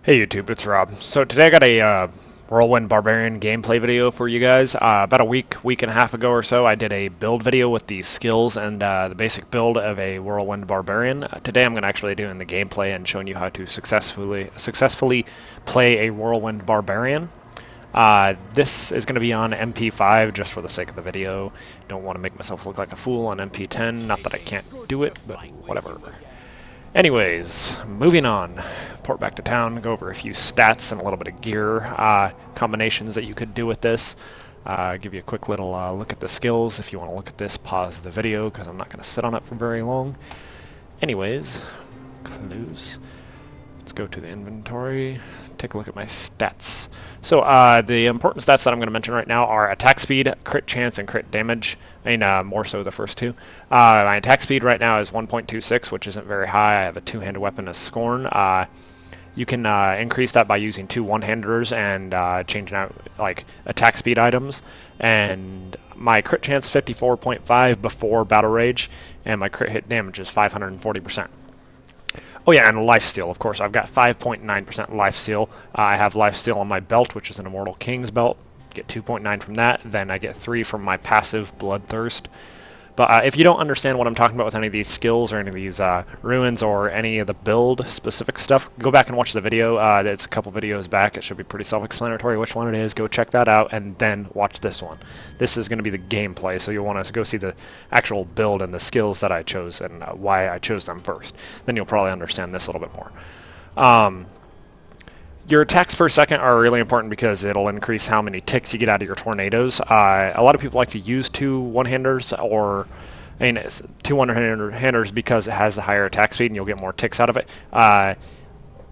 Hey YouTube, it's Rob. So today I got a Whirlwind Barbarian gameplay video for you guys. About a week and a half ago or so, I did a build video with the skills and the basic build of a Whirlwind Barbarian. Today I'm going to actually doing the gameplay and showing you how to successfully play a Whirlwind Barbarian. This is going to be on MP5 just for the sake of the video. Don't want to make myself look like a fool on MP10. Not that I can't do it, but whatever. Anyways, moving on. Port back to town, go over a few stats and a little bit of gear combinations that you could do with this. Give you a quick little look at the skills. If you want to look at this, pause the video because I'm not going to sit on it for very long. Anyways, close. Let's go to the inventory, take a look at my stats. So the important stats that I'm going to mention right now are attack speed, crit chance, and crit damage. I mean, more so the first two. My attack speed right now is 1.26, which isn't very high. I have a two-handed weapon as Scorn. You can increase that by using two one-handers and changing out like attack speed items. And my crit chance 54.5 before Battle Rage, and my crit hit damage is 540%. Oh yeah, and lifesteal, of course. I've got 5.9% lifesteal. I have lifesteal on my belt, which is an Immortal King's belt. Get 2.9 from that. Then I get 3 from my passive Bloodthirst. But if you don't understand what I'm talking about with any of these skills or any of these ruins or any of the build-specific stuff, go back and watch the video. It's a couple videos back. It should be pretty self-explanatory which one it is. Go check that out and then watch this one. This is going to be the gameplay, so you'll want to go see the actual build and the skills that I chose and why I chose them first. Then you'll probably understand this a little bit more. Your attacks per second are really important because it'll increase how many ticks you get out of your tornadoes. A lot of people like to use two one-handers or two one-handers because it has the higher attack speed and you'll get more ticks out of it.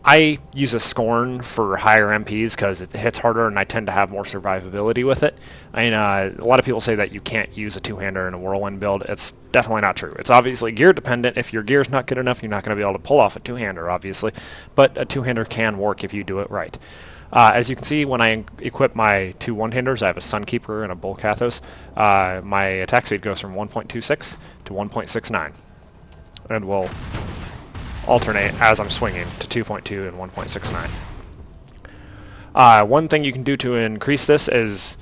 I use a Scorn for higher MPs because it hits harder and I tend to have more survivability with it. A lot of people say that you can't use a two-hander in a Whirlwind build. It's definitely not true. It's obviously gear dependent. If your gear's not good enough, you're not going to be able to pull off a two-hander, obviously. But a two-hander can work if you do it right. As you can see, when I equip my two one-handers, I have a Sunkeeper and a Bull Kathos. My attack speed goes from 1.26 to 1.69. And we'll alternate as I'm swinging to 2.2 and 1.69. One thing you can do to increase this is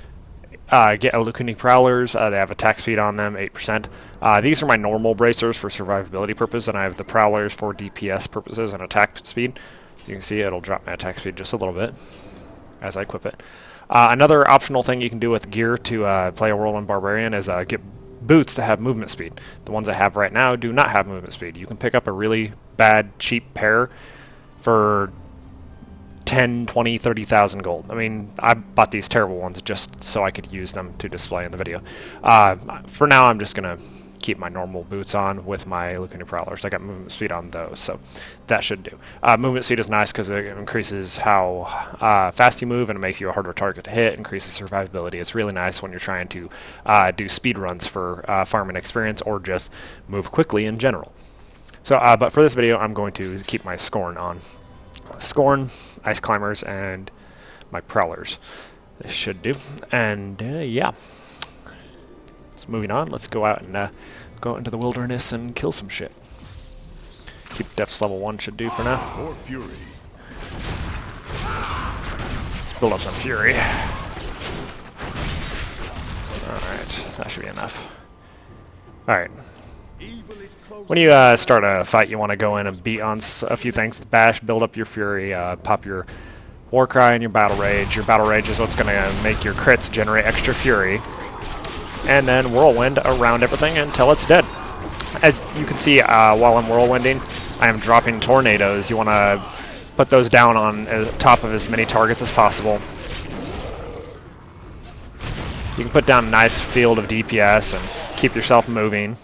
get Alukuni Prowlers. They have attack speed on them, 8%. These are my normal bracers for survivability purpose, and I have the Prowlers for DPS purposes and attack speed. You can see it'll drop my attack speed just a little bit as I equip it. Another optional thing you can do with gear to play a Whirlwind Barbarian is get boots to have movement speed. The ones I have right now do not have movement speed. You can pick up a really bad, cheap pair for 10, 20, 30,000 gold. I mean, I bought these terrible ones just so I could use them to display in the video. For now, I'm just going to keep my normal boots on with my Alukuni Prowlers. I got movement speed on those, so that should do. Movement speed is nice because it increases how fast you move and it makes you a harder target to hit, increases survivability. It's really nice when you're trying to do speed runs for farming experience or just move quickly in general. So, but for this video, I'm going to keep my Scorn on. Scorn, Ice Climbers, and my Prowlers. This should do. And yeah. Moving on, let's go out and go out into the wilderness and kill some shit. Keep Depths level 1 should do for now. More fury. Let's build up some fury. Alright, that should be enough. Alright. When you start a fight, you want to go in and beat on a few things. Bash, build up your fury, pop your Warcry and your Battle Rage. Your Battle Rage is what's going to make your crits generate extra fury. And then Whirlwind around everything until it's dead. As you can see, while I'm whirlwinding, I am dropping tornadoes. You want to put those down on top of as many targets as possible. You can put down a nice field of DPS and keep yourself moving.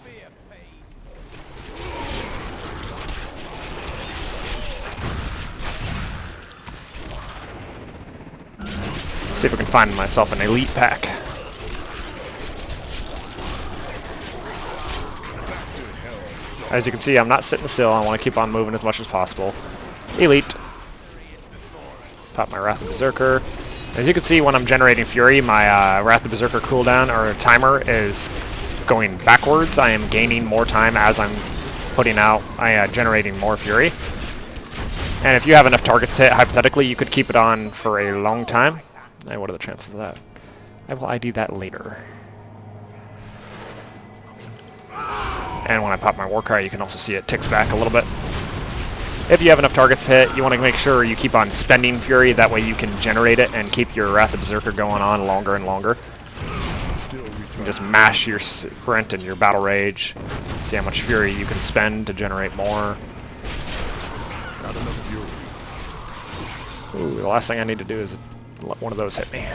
See if we can find myself an elite pack. As you can see, I'm not sitting still. I want to keep on moving as much as possible. Elite. Pop my Wrath of Berserker. As you can see, when I'm generating Fury, my Wrath of Berserker cooldown or timer is going backwards. I am gaining more time as I'm putting out, generating more Fury. And if you have enough targets hit, hypothetically, you could keep it on for a long time. Hey, what are the chances of that? I will ID that later. And when I pop my war cry, you can also see it ticks back a little bit. If you have enough targets hit, you want to make sure you keep on spending Fury. That way you can generate it and keep your Wrath of Berserker going on longer and longer. You just mash your sprint and your Battle Rage. See how much Fury you can spend to generate more. Ooh, the last thing I need to do is let one of those hit me.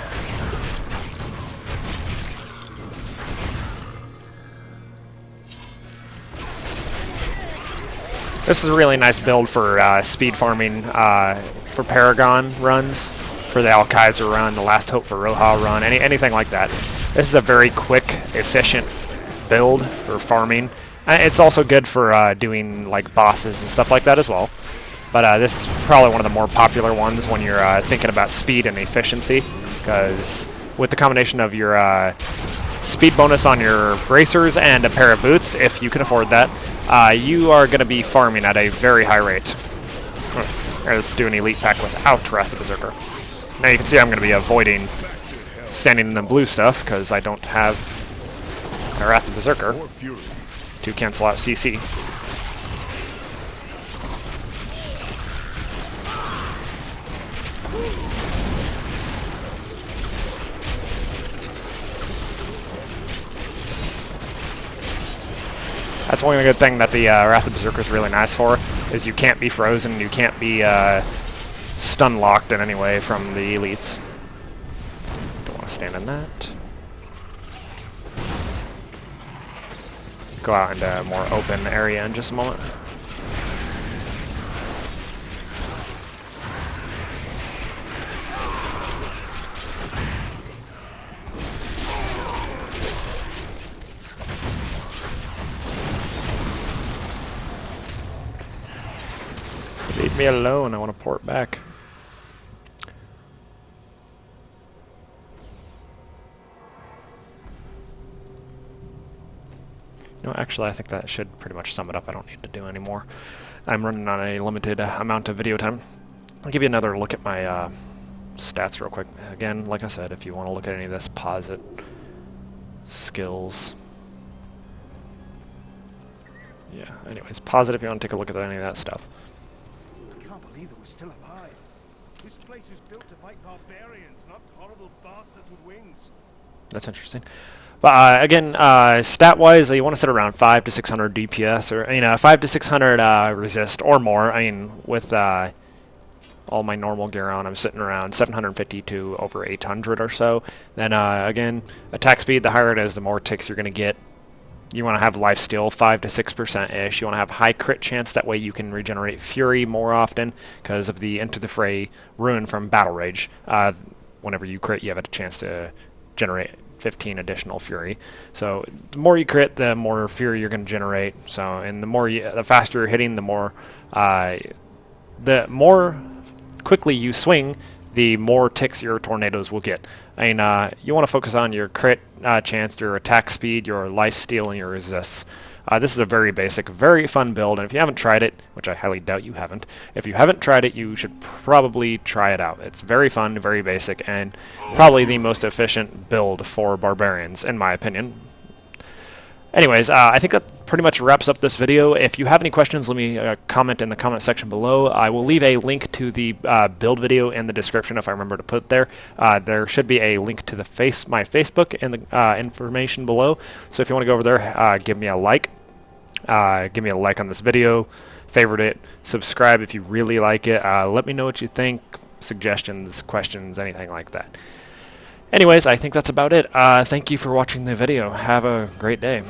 This is a really nice build for speed farming for Paragon runs, for the Al-Kaiser run, the Last Hope for Roja run, anything like that. This is a very quick, efficient build for farming. It's also good for doing like bosses and stuff like that as well. But this is probably one of the more popular ones when you're thinking about speed and efficiency, because with the combination of your speed bonus on your bracers and a pair of boots, if you can afford that, you are going to be farming at a very high rate. Let's do an elite pack without Wrath of Berserker. Now you can see I'm going to be avoiding standing in the blue stuff because I don't have a Wrath of Berserker to cancel out CC. That's one good thing that the Wrath of Berserker is really nice for, is you can't be frozen, you can't be stun locked in any way from the elites. Don't want to stand in that. Go out into a more open area in just a moment. Leave me alone, I want to port back. You know, actually, I think that should pretty much sum it up. I don't need to do any more. I'm running on a limited amount of video time. I'll give you another look at my stats real quick. Again, like I said, if you want to look at any of this, pause it. Skills. Yeah, anyways, pause it if you want to take a look at any of that stuff. I can't believe that we're still alive. This place was built to fight barbarians, not horrible bastards with wings. That's interesting. But again, stat-wise, you want to sit around 5 to 600 DPS, or 5 to 600 resist or more. I mean, with all my normal gear on, I'm sitting around 750 to over 800 or so. Then again, attack speed, the higher it is, the more ticks you're going to get. You want to have lifesteal 5 to 6%-ish. You want to have high crit chance. That way you can regenerate Fury more often because of the Enter the Fray rune from Battle Rage. Whenever you crit, you have a chance to generate 15 additional Fury. So the more you crit, the more Fury you're going to generate. So, and the faster you're hitting, the more quickly you swing, the more ticks your tornadoes will get. I mean, you want to focus on your crit chance, your attack speed, your lifesteal, and your resists. This is a very basic, very fun build, and if you haven't tried it, which I highly doubt you haven't, if you haven't tried it, you should probably try it out. It's very fun, very basic, and probably the most efficient build for barbarians, in my opinion. Anyways, I think that pretty much wraps up this video. If you have any questions, let me comment in the comment section below. I will leave a link to the build video in the description if I remember to put it there. There should be a link to my Facebook in the information below. So if you want to go over there, give me a like. Give me a like on this video, favorite it, subscribe if you really like it. Let me know what you think, suggestions, questions, anything like that. Anyways, I think that's about it. Thank you for watching the video. Have a great day.